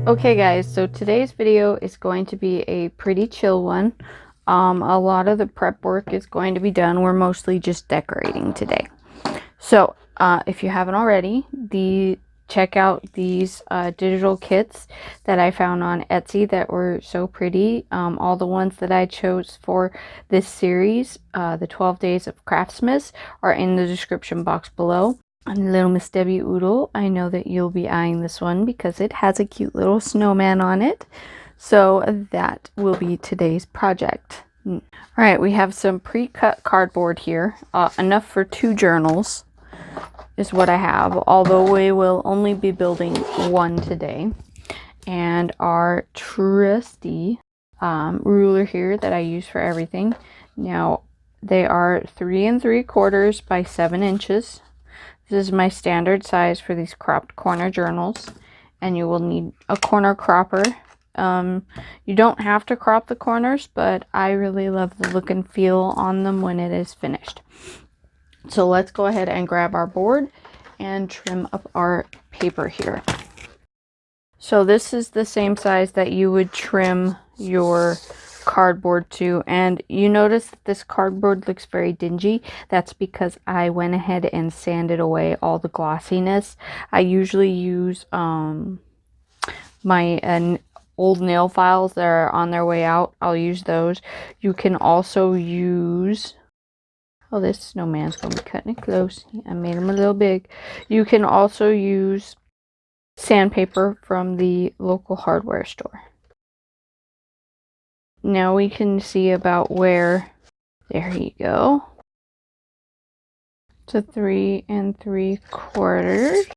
Okay guys, so today's video is going to be a pretty chill one. A lot of the prep work is going to be done. We're mostly just decorating today. So if you haven't already, check out these digital kits that I found on Etsy that were so pretty. All the ones that I chose for this series, the 12 Days of Craftmas, are in the description box below. And Lil Miss Dasie, I know that you'll be eyeing this one because it has a cute little snowman on it. So that will be today's project. All right, we have some pre-cut cardboard here, enough for 2 journals is what I have, although we will only be building one today. And our trusty ruler here that I use for everything. Now, they are 3 3/4 by 7 inches. This is my standard size for these cropped corner journals, and you will need a corner cropper. You don't have to crop the corners, but I really love the look and feel on them when it is finished. So let's go ahead and grab our board and trim up our paper here. So this is the same size that you would trim your cardboard to, and you notice that this cardboard looks very dingy. That's because I went ahead and sanded away all the glossiness. I usually use my old nail files that are on their way out. I'll use those. You can also use, oh, this snowman's gonna be cutting it close. I made him a little big. You can also use sandpaper from the local hardware store. Now we can see about where, there you go. It's a 3 3/4,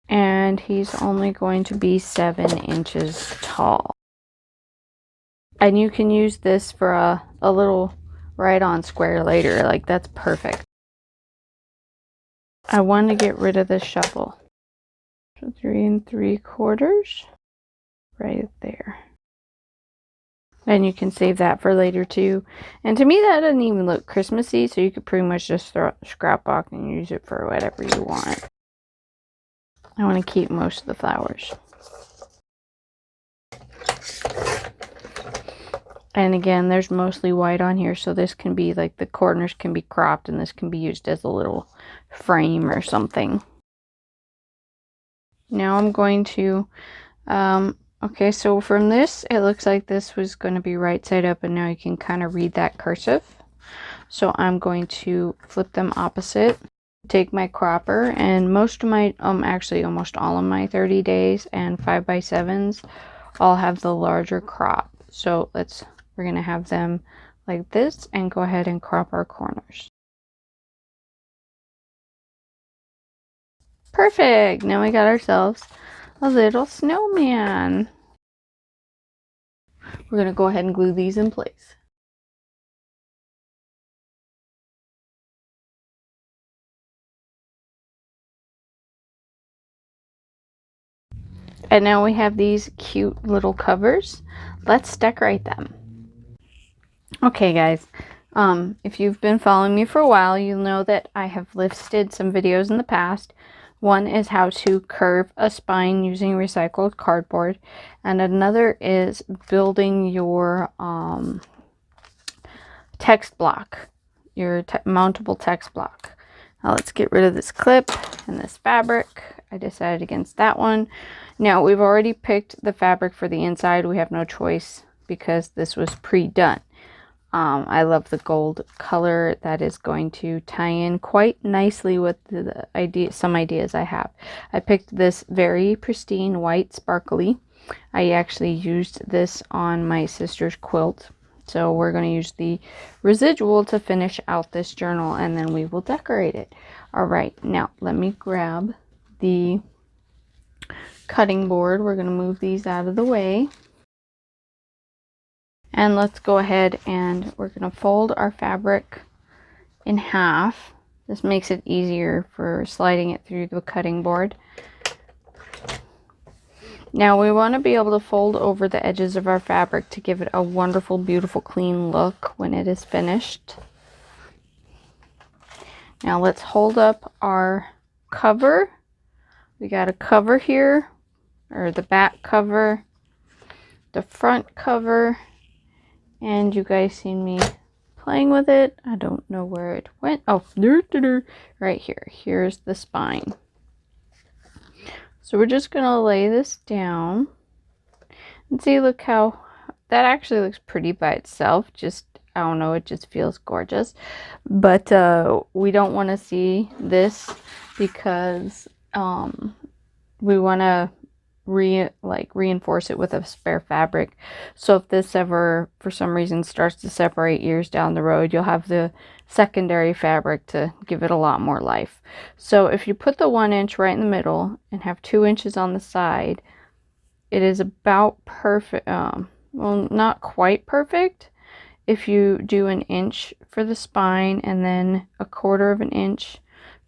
and he's only going to be 7 inches tall. And you can use this for a little right-on square later, like that's perfect. I want to get rid of the shovel. So 3 3/4, right there. And you can save that for later too. And to me that doesn't even look Christmassy, so you could pretty much just throw it in the scrap box and use it for whatever you want. I want to keep most of the flowers. And again, there's mostly white on here, so this can be like, the corners can be cropped and this can be used as a little frame or something. Now I'm going to okay, so from this, it looks like this was going to be right side up, and now you can kind of read that cursive. So I'm going to flip them opposite, take my cropper, and most of my, actually almost all of my 30 days and 5x7s all have the larger crop. So we're going to have them like this and go ahead and crop our corners. Perfect! Now we got ourselves a little snowman. We're going to go ahead and glue these in place. And now we have these cute little covers. Let's decorate them. Okay guys, if you've been following me for a while, you'll know that I have listed some videos in the past. One is how to curve a spine using recycled cardboard, and another is building your text block, your mountable text block. Now let's get rid of this clip and this fabric. I decided against that one. Now we've already picked the fabric for the inside. We have no choice because this was pre-done. I love the gold color. That is going to tie in quite nicely with some ideas I have. I picked this very pristine white sparkly. I actually used this on my sister's quilt. So we're going to use the residual to finish out this journal, and then we will decorate it. All right, now let me grab the cutting board. We're going to move these out of the way. And let's go ahead and we're going to fold our fabric in half. This makes it easier for sliding it through the cutting board. Now we want to be able to fold over the edges of our fabric to give it a wonderful, beautiful, clean look when it is finished. Now let's hold up our cover. We got a cover here, or the back cover. the front cover, and you guys seen me playing with it. I don't know where it went. Oh, right here. Here's the spine. So we're just gonna lay this down and see, look how that actually looks pretty by itself. Just, I don't know, it just feels gorgeous. But we don't want to see this because we want to reinforce it with a spare fabric. So if this ever for some reason starts to separate years down the road, you'll have the secondary fabric to give it a lot more life. So if you put the 1 inch right in the middle and have 2 inches on the side, it is about perfect. Well, not quite perfect. If you do 1 inch for the spine and then 1/4 of an inch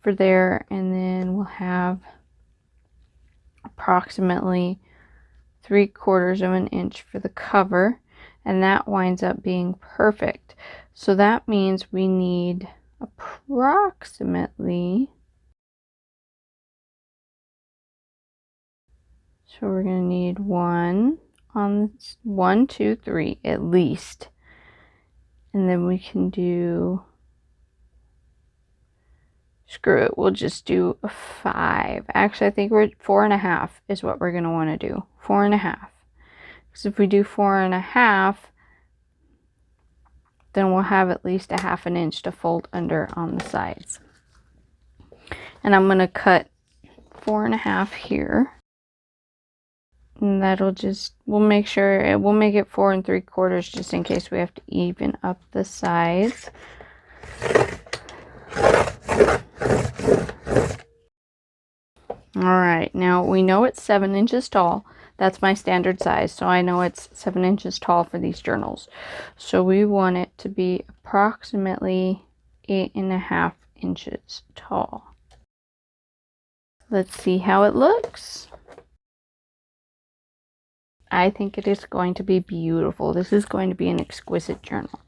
for there, and then we'll have approximately 3/4 of an inch for the cover, and that winds up being perfect. So that means we need approximately, so we're going to need 1 on 1, 2, 3 at least, and then we can do, screw it, we'll just do a 5. Actually, I think we're 4.5 is what we're going to want to do. 4.5. Because if we do 4.5, then we'll have at least 1/2 inch to fold under on the sides. And I'm going to cut 4.5 here. And that'll just, we'll make sure, we'll make it 4 3/4 just in case we have to even up the sides. Alright, now we know it's 7 inches tall. That's my standard size, so I know it's 7 inches tall for these journals. So we want it to be approximately 8.5 inches tall. Let's see how it looks. I think it is going to be beautiful. This is going to be an exquisite journal.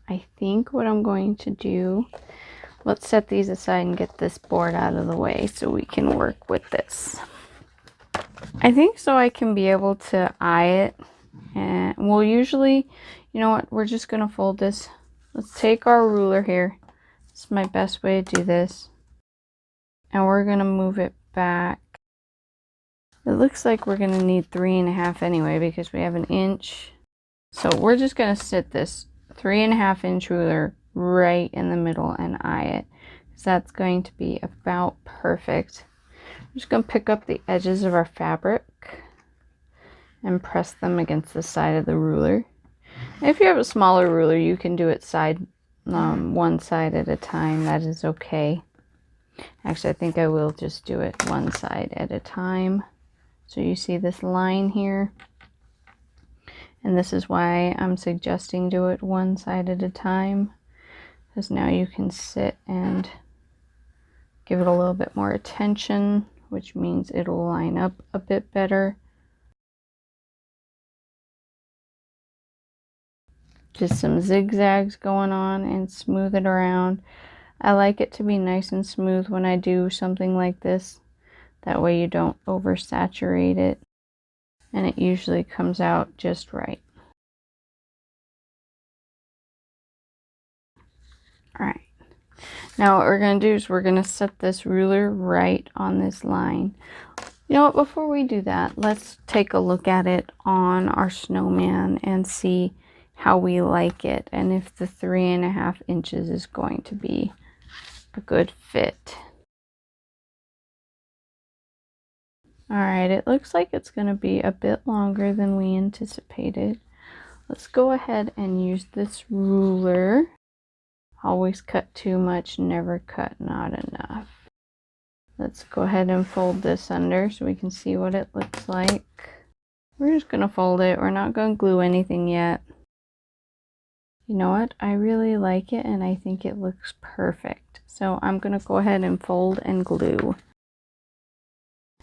I think what I'm going to do, let's set these aside and get this board out of the way so we can work with this. I think so I can be able to eye it, and we'll usually, you know what, we're just going to fold this. Let's take our ruler here. This is my best way to do this. And we're going to move it back. It looks like we're going to need 3.5 anyway because we have 1 inch. So we're just going to sit this 3.5 inch ruler right in the middle and eye it, because that's going to be about perfect. I'm just going to pick up the edges of our fabric and press them against the side of the ruler. And if you have a smaller ruler, you can do it one side at a time. That is okay. Actually, I think I will just do it one side at a time. So you see this line here, and this is why I'm suggesting do it one side at a time, because now you can sit and give it a little bit more attention, which means it'll line up a bit better. Just some zigzags going on and smooth it around. I like it to be nice and smooth when I do something like this. That way you don't oversaturate it, and it usually comes out just right. Alright, now what we're going to do is we're going to set this ruler right on this line. You know what, before we do that, let's take a look at it on our snowman and see how we like it, and if the 3.5 inches is going to be a good fit. Alright, it looks like it's going to be a bit longer than we anticipated. Let's go ahead and use this ruler. Always cut too much, never cut not enough. Let's go ahead and fold this under so we can see what it looks like. We're just going to fold it. We're not going to glue anything yet. You know what? I really like it and I think it looks perfect. So I'm going to go ahead and fold and glue.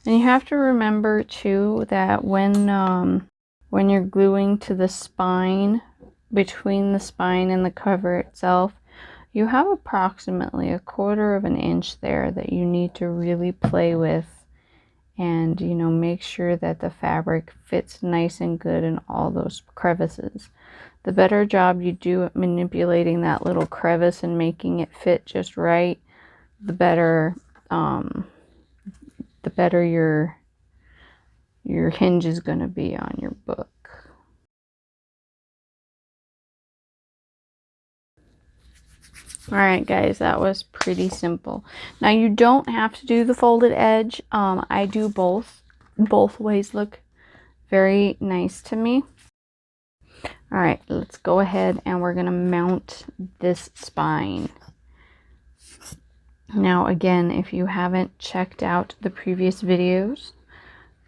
And you have to remember too that when you're gluing to the spine, between the spine and the cover itself, you have approximately 1/4 of an inch there that you need to really play with and, you know, make sure that the fabric fits nice and good in all those crevices. The better job you do at manipulating that little crevice and making it fit just right, the better your hinge is going to be on your book. Alright guys, that was pretty simple. Now you don't have to do the folded edge. I do both. Both ways look very nice to me. Alright, let's go ahead and we're going to mount this spine. Now again, if you haven't checked out the previous videos,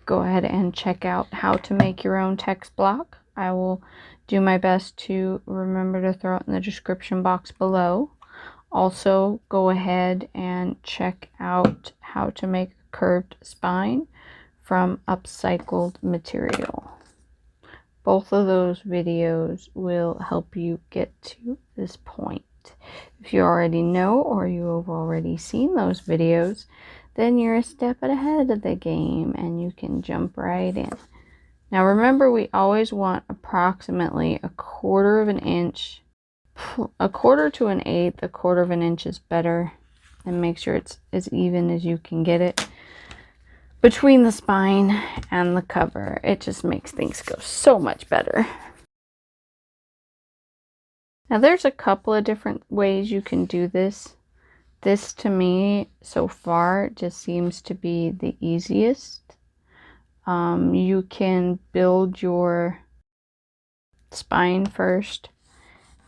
go ahead and check out how to make your own text block. I will do my best to remember to throw it in the description box below. Also, go ahead and check out how to make a curved spine from Upcycled Material. Both of those videos will help you get to this point. If you already know or you have already seen those videos, then you're a step ahead of the game and you can jump right in. Now remember, we always want approximately 1/4 of an inch, 1/4 to 1/8. 1/4 of an inch is better, and make sure it's as even as you can get it between the spine and the cover. It just makes things go so much better. Now there's a couple of different ways you can do this. This to me so far just seems to be the easiest. You can build your spine first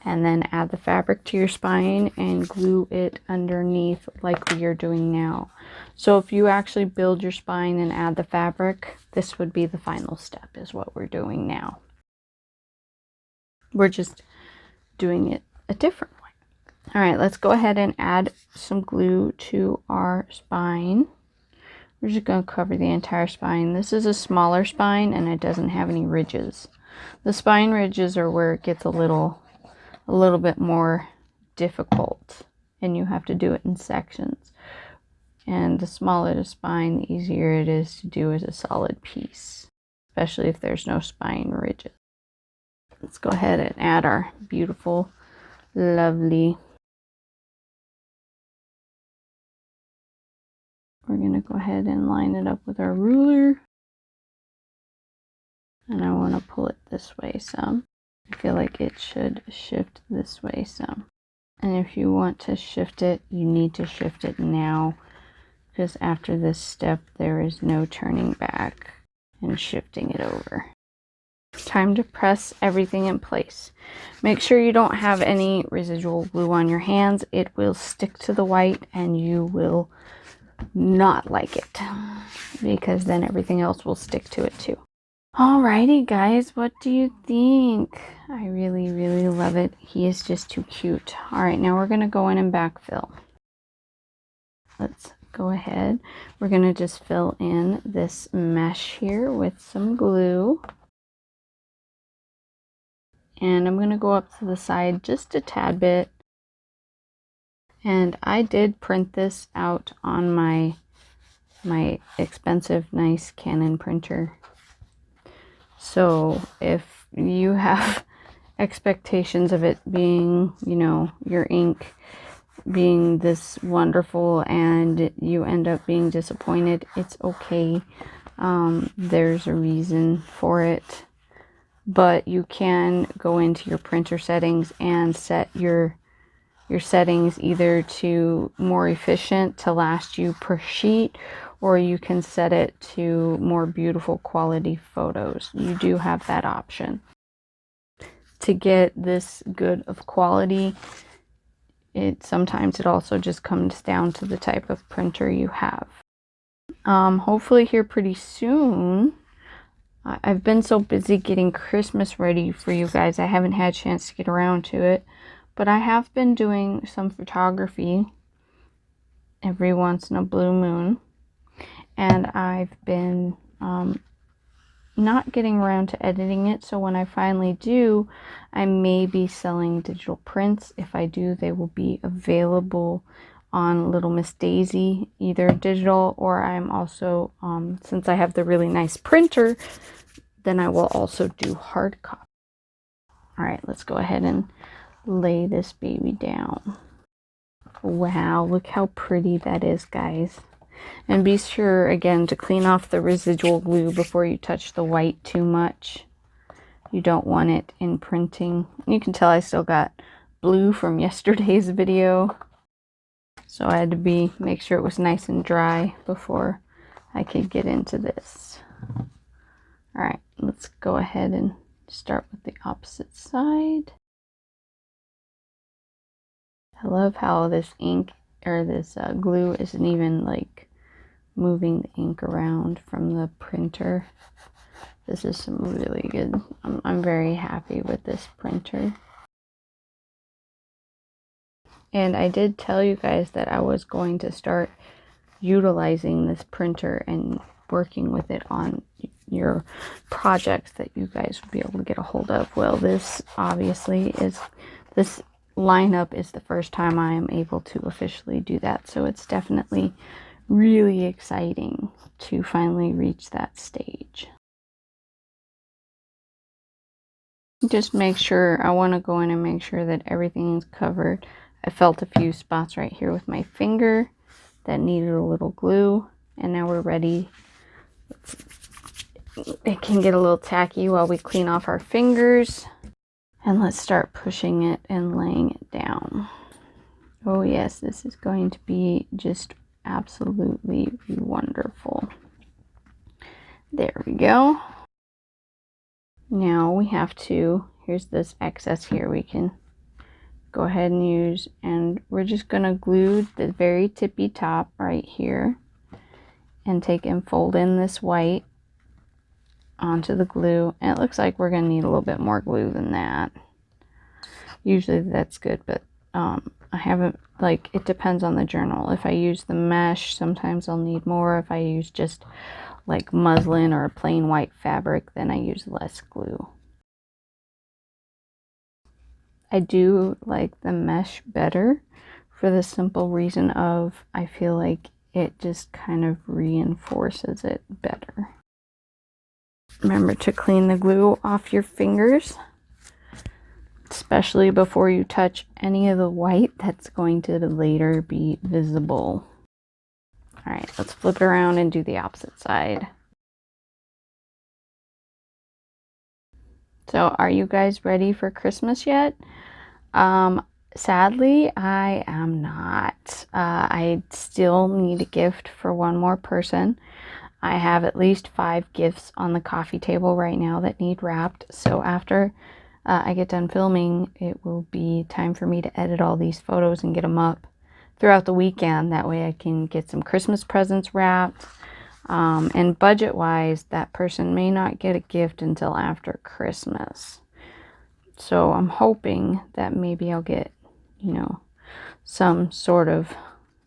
and then add the fabric to your spine and glue it underneath like we are doing now. So if you actually build your spine and add the fabric, this would be the final step, is what we're doing now. We're just doing it a different way. All right, let's go ahead and add some glue to our spine. We're just going to cover the entire spine. This is a smaller spine and it doesn't have any ridges. The spine ridges are where it gets a little bit more difficult and you have to do it in sections. And the smaller the spine, the easier it is to do as a solid piece, especially if there's no spine ridges. Let's go ahead and add our beautiful, lovely. We're going to go ahead and line it up with our ruler. And I want to pull it this way some. I feel like it should shift this way some. And if you want to shift it, you need to shift it now, because after this step there is no turning back and shifting it over. Time to press everything in place. Make sure you don't have any residual glue on your hands. It will stick to the white and you will not like it, because then everything else will stick to it too. Alrighty guys, what do you think? I really love it. He is just too cute. Alright, now we're going to go in and backfill. Let's go ahead. We're going to just fill in this mesh here with some glue. And I'm going to go up to the side just a tad bit. And I did print this out on my expensive, nice Canon printer. So if you have expectations of it being, you know, your ink being this wonderful and you end up being disappointed, it's okay. There's a reason for it. But you can go into your printer settings and set your settings either to more efficient to last you per sheet, or you can set it to more beautiful quality photos. You do have that option. To get this good of quality, sometimes it also just comes down to the type of printer you have. Hopefully here pretty soon. I've been so busy getting Christmas ready for you guys, I haven't had a chance to get around to it. But I have been doing some photography every once in a blue moon. And I've been not getting around to editing it. So when I finally do, I may be selling digital prints. If I do, they will be available on Lil Miss Dasie, either digital, or I'm also, since I have the really nice printer, then I will also do hard copy. All right, let's go ahead and lay this baby down. Wow, look how pretty that is, guys. And be sure, again, to clean off the residual glue before you touch the white too much. You don't want it imprinting. You can tell I still got blue from yesterday's video. So I had to make sure it was nice and dry before I could get into this. All right, let's go ahead and start with the opposite side. I love how this ink, or this glue, isn't even like moving the ink around from the printer. This is some really good. I'm very happy with this printer. And I did tell you guys that I was going to start utilizing this printer and working with it on your projects that you guys would be able to get a hold of. Well, this obviously is, this lineup is the first time I am able to officially do that. So it's definitely really exciting to finally reach that stage. Just make sure, I want to go in and make sure that everything is covered. I felt a few spots right here with my finger that needed a little glue, and now we're ready. It can get a little tacky while we clean off our fingers, and let's start pushing it and laying it down. Oh yes, this is going to be just absolutely wonderful. There we go. Now we have to, here's this excess here we can go ahead and use, and we're just going to glue the very tippy top right here and take and fold in this white onto the glue. And it looks like we're going to need a little bit more glue than that. Usually that's good, but I haven't, like, it depends on the journal. If I use the mesh, sometimes I'll need more. If I use just like muslin or a plain white fabric, then I use less glue. I do like the mesh better for the simple reason of I feel like it just kind of reinforces it better. Remember to clean the glue off your fingers, especially before you touch any of the white that's going to later be visible. All right, let's flip it around and do the opposite side. So are you guys ready for Christmas yet? Sadly, I am not. I still need a gift for one more person. I have at least 5 gifts on the coffee table right now that need wrapped. So after I get done filming, it will be time for me to edit all these photos and get them up throughout the weekend. That way I can get some Christmas presents wrapped. And budget-wise, that person may not get a gift until after Christmas. So I'm hoping that maybe I'll get, you know, some sort of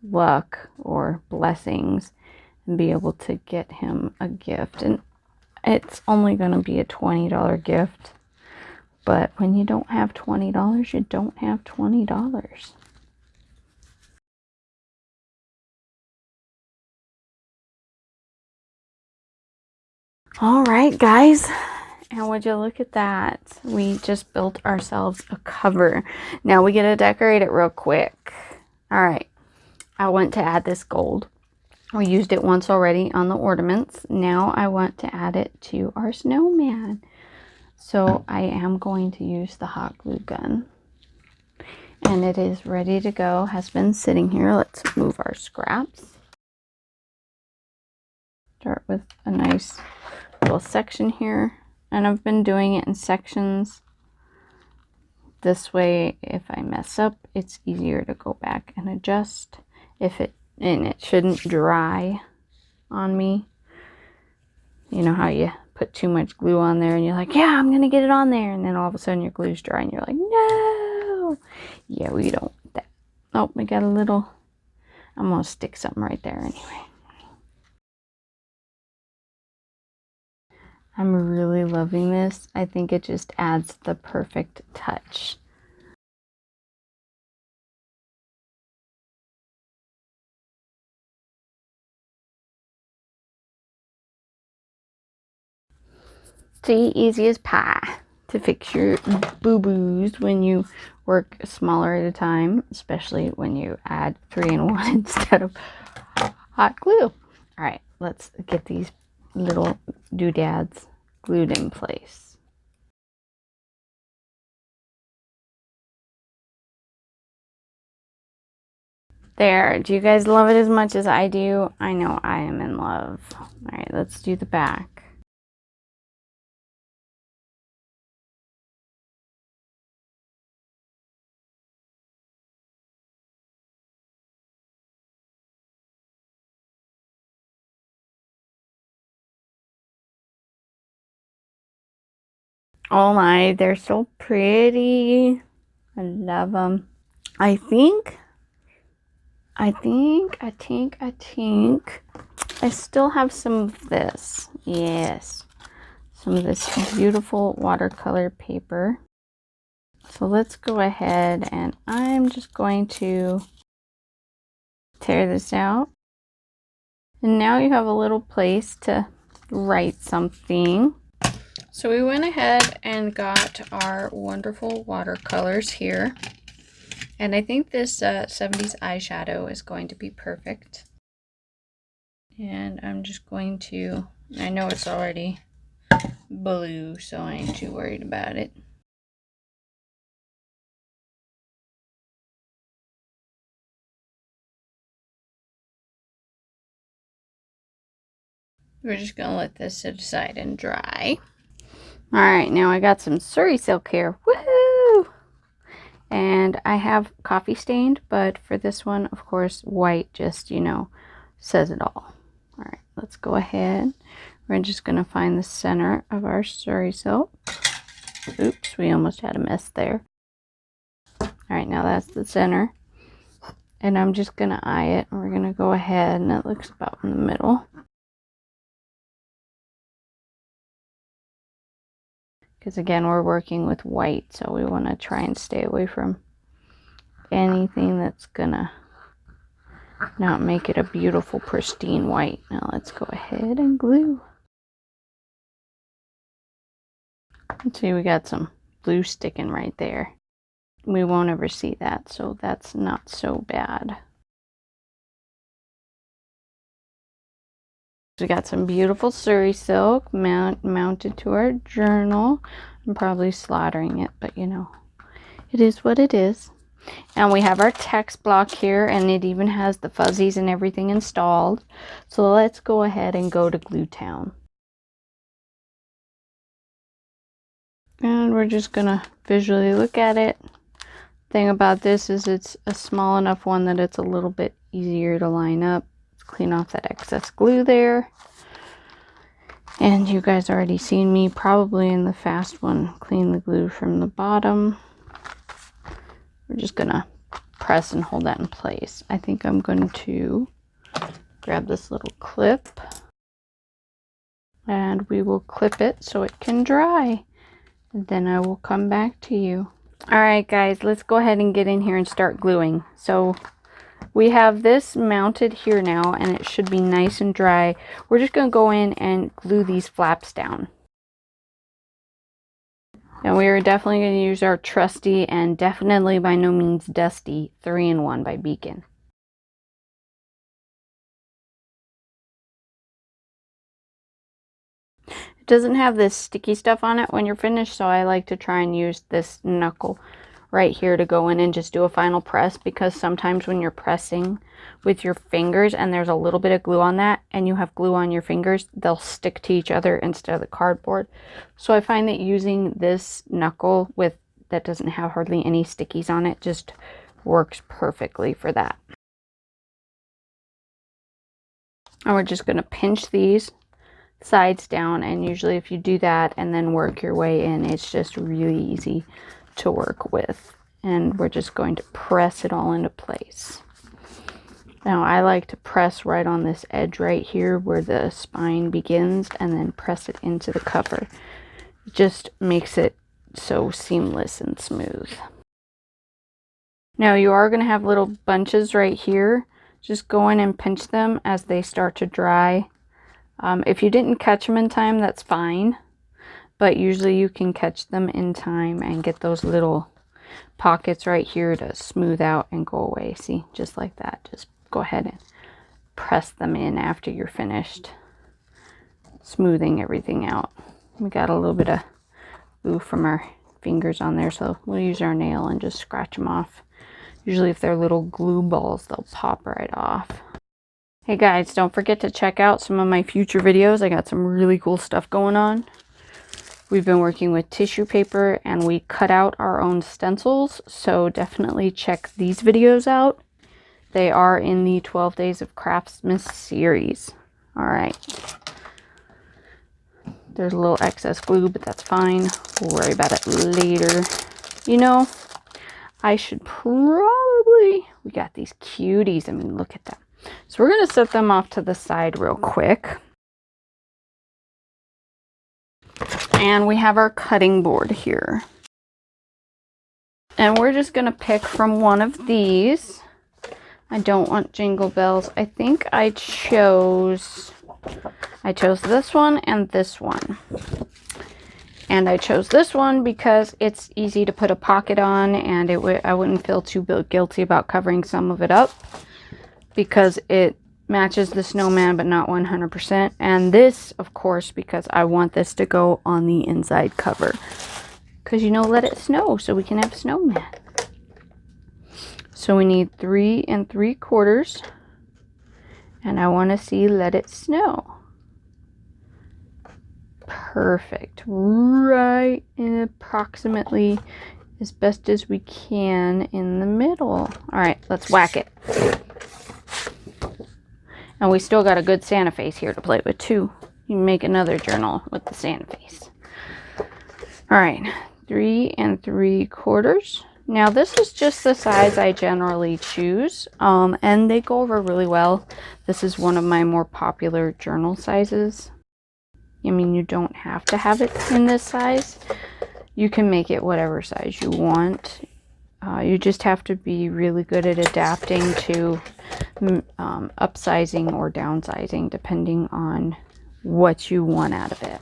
luck or blessings and be able to get him a gift. And it's only going to be a $20 gift. But when you don't have $20, you don't have $20. All right, guys. And would you look at that? We just built ourselves a cover. Now we get to decorate it real quick. All right. I want to add this gold. We used it once already on the ornaments. Now I want to add it to our snowman. So I am going to use the hot glue gun. And it is ready to go. Has been sitting here. Let's move our scraps. Start with a nice little section here, and I've been doing it in sections. This way, if I mess up, it's easier to go back and adjust. And it shouldn't dry on me. You know how you put too much glue on there and you're like, yeah, I'm gonna get it on there, and then all of a sudden your glue's dry and you're like, no. Yeah, we don't want that. Oh, we got a little, I'm gonna stick something right there anyway. I'm really loving this. I think it just adds the perfect touch. See, easy as pie to fix your boo-boos when you work smaller at a time, especially when you add 3-in-1 instead of hot glue. All right, let's get these little doodads glued in place. There, do you guys love it as much as I do? I know I am in love. All right, let's do the back. Oh my, they're so pretty. I love them. I think I still have some of this. Yes. Some of this beautiful watercolor paper. So let's go ahead and I'm just going to tear this out. And now you have a little place to write something. So we went ahead and got our wonderful watercolors here. And I think this 70s eyeshadow is going to be perfect. And I'm just going to, I know it's already blue, so I ain't too worried about it. We're just going to let this sit aside and dry. Alright, now I got some Surrey silk here. Woohoo! And I have coffee stained, but for this one, of course, white just, you know, says it all. Alright, let's go ahead. We're just going to find the center of our Surrey silk. Oops, we almost had a mess there. Alright, now that's the center. And I'm just going to eye it. We're going to go ahead, and it looks about in the middle. Because again, we're working with white, so we want to try and stay away from anything that's gonna not make it a beautiful, pristine white. Now let's go ahead and glue. Let's see, we got some blue sticking right there. We won't ever see that, so that's not so bad. We got some beautiful Surrey silk mounted to our journal. I'm probably slaughtering it, but you know, it is what it is. And we have our text block here, and it even has the fuzzies and everything installed. So let's go ahead and go to Glue Town. And we're just gonna visually look at it. Thing about this is it's a small enough one that it's a little bit easier to line up. Let's clean off that excess glue there. And you guys already seen me probably in the fast one clean the glue from the bottom. We're just gonna press and hold that in place. I think I'm going to grab this little clip and we will clip it so it can dry. And then I will come back to you. Alright guys, let's go ahead and get in here and start gluing. So we have this mounted here now, and it should be nice and dry. We're just going to go in and glue these flaps down. And we are definitely going to use our trusty and definitely by no means dusty 3-in-1 by Beacon. It doesn't have this sticky stuff on it when you're finished, so I like to try and use this knuckle right here to go in and just do a final press, because sometimes when you're pressing with your fingers and there's a little bit of glue on that and you have glue on your fingers, they'll stick to each other instead of the cardboard. So I find that using this knuckle with that doesn't have hardly any stickies on it just works perfectly for that. And we're just going to pinch these sides down, and usually if you do that and then work your way in, it's just really easy to work with. And we're just going to press it all into place. Now I like to press right on this edge right here where the spine begins, and then press it into the cover. It just makes it so seamless and smooth. Now you are going to have little bunches right here. Just go in and pinch them as they start to dry. If you didn't catch them in time, that's fine. but usually you can catch them in time and get those little pockets right here to smooth out and go away. See, just like that. Just go ahead and press them in after you're finished smoothing everything out. We got a little bit of glue from our fingers on there, so we'll use our nail and just scratch them off. Usually if they're little glue balls, they'll pop right off. Hey guys, don't forget to check out some of my future videos. I got some really cool stuff going on. We've been working with tissue paper and we cut out our own stencils, so definitely check these videos out. They are in the 12 Days of Craftmas series. All right. There's a little excess glue, but that's fine. We'll worry about it later. You know, I should probably... We got these cuties. I mean, look at them. So we're going to set them off to the side real quick. And we have our cutting board here. And we're just going to pick from one of these. I don't want jingle bells. I think I chose this one and this one. And I chose this one because it's easy to put a pocket on, and I wouldn't feel too guilty about covering some of it up because it matches the snowman but not 100%. And this, of course, because I want this to go on the inside cover. Because, you know, let it snow so we can have snowman. So we need 3 3/4. And I want to see let it snow. Perfect. Right in approximately as best as we can in the middle. All right, let's whack it. And we still got a good Santa face here to play with too. You can make another journal with the Santa face. All right, 3 3/4. Now this is just the size I generally choose, and they go over really well. This is one of my more popular journal sizes. I mean, you don't have to have it in this size. You can make it whatever size you want. You just have to be really good at adapting to upsizing or downsizing depending on what you want out of it.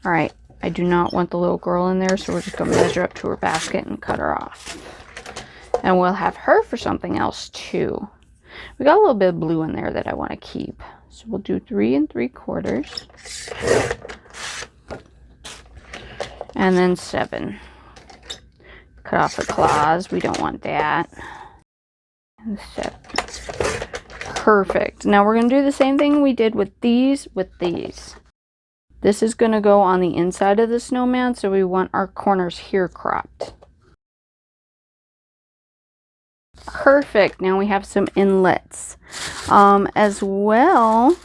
All right, I do not want the little girl in there, so we're just going to measure up to her basket and cut her off. And we'll have her for something else too. We got a little bit of blue in there that I want to keep. So we'll do 3 3/4. And then 7. Cut off the claws. We don't want that. And 7. Perfect. Now we're going to do the same thing we did with these. This is going to go on the inside of the snowman, so we want our corners here cropped. Perfect. Now we have some inlets. As well,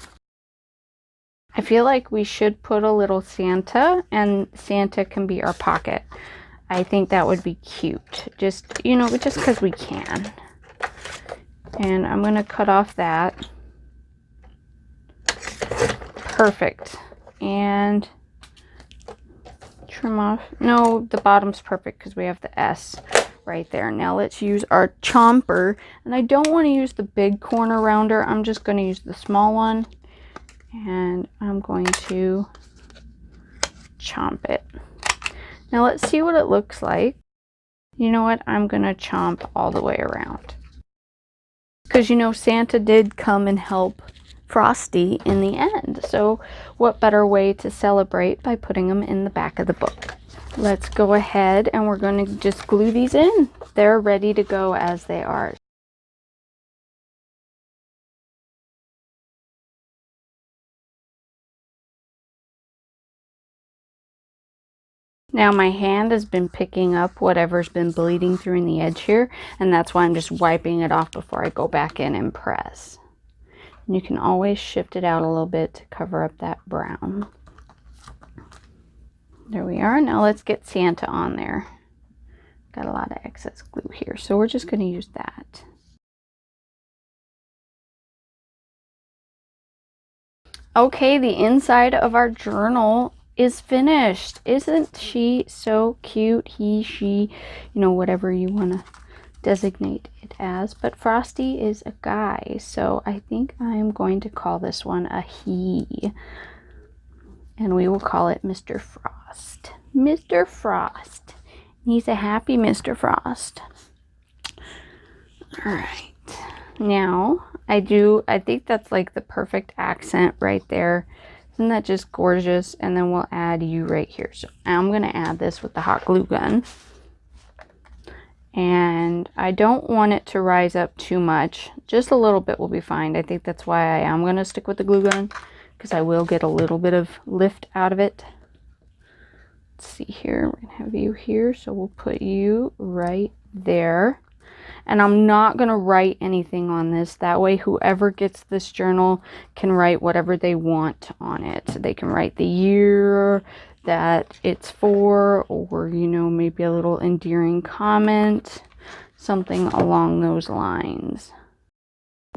I feel like we should put a little Santa, and Santa can be our pocket. I think that would be cute. Just, you know, just because we can. And I'm going to cut off that. Perfect. And trim off. No, the bottom's perfect because we have the S right there. Now let's use our chomper. And I don't want to use the big corner rounder. I'm just going to use the small one. And I'm going to chomp it. Now let's see what it looks like. You know what? I'm going to chomp all the way around. Because, you know, Santa did come and help Frosty in the end. So what better way to celebrate by putting them in the back of the book? Let's go ahead and we're going to just glue these in. They're ready to go as they are. Now my hand has been picking up whatever's been bleeding through in the edge here, and that's why I'm just wiping it off before I go back in and press. And you can always shift it out a little bit to cover up that brown. There we are. Now let's get Santa on there. Got a lot of excess glue here, so we're just going to use that. Okay, the inside of our journal is finished. Isn't she so cute? He, she, you know, whatever you want to designate it as. But Frosty is a guy, so I think I'm going to call this one a he. and we will call it Mr. Frost. Mr. Frost. He's a happy Mr. Frost. All right. Now, I think that's like the perfect accent right there. Isn't that just gorgeous? And then we'll add you right here. So I'm going to add this with the hot glue gun. And I don't want it to rise up too much. Just a little bit will be fine. I think that's why I am going to stick with the glue gun, because I will get a little bit of lift out of it. Let's see here. We're going to have you here. So we'll put you right there. And I'm not going to write anything on this. That way, whoever gets this journal can write whatever they want on it. So they can write the year that it's for, or, you know, maybe a little endearing comment, something along those lines.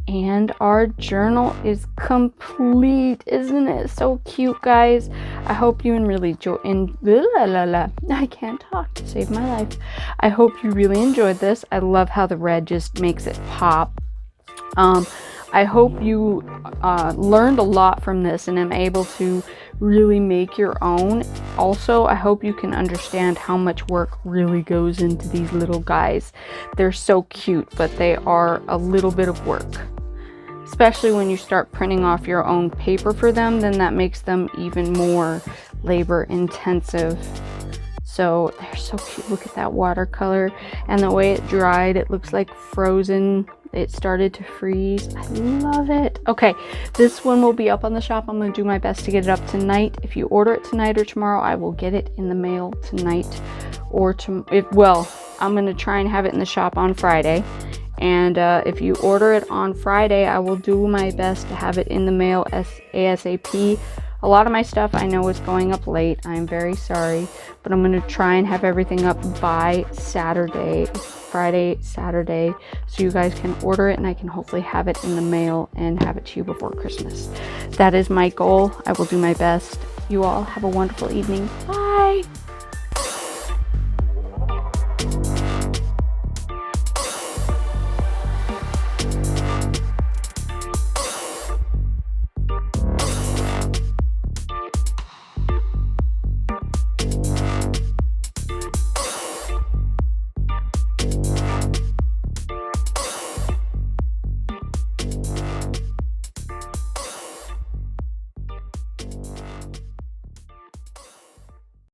And our journal is complete. Isn't it so cute, guys? I hope you really enjoy. I can't talk to save my life. I hope you really enjoyed this. I love how the red just makes it pop. I hope you learned a lot from this and am able to really make your own. Also, I hope you can understand how much work really goes into these little guys. They're so cute, but they are a little bit of work. Especially when you start printing off your own paper for them, then that makes them even more labor intensive. So they're so cute. Look at that watercolor, and the way it dried, it looks like frozen. It started to freeze. I love it. Okay, this one will be up on the shop. I'm going to do my best to get it up tonight. If you order it tonight or tomorrow, I will get it in the mail tonight, or I'm going to try and have it in the shop on Friday. And if you order it on Friday, I will do my best to have it in the mail ASAP. A lot of my stuff I know is going up late. I'm very sorry, but I'm going to try and have everything up by Friday, Saturday, so you guys can order it and I can hopefully have it in the mail and have it to you before Christmas. That is my goal. I will do my best. You all have a wonderful evening. Bye!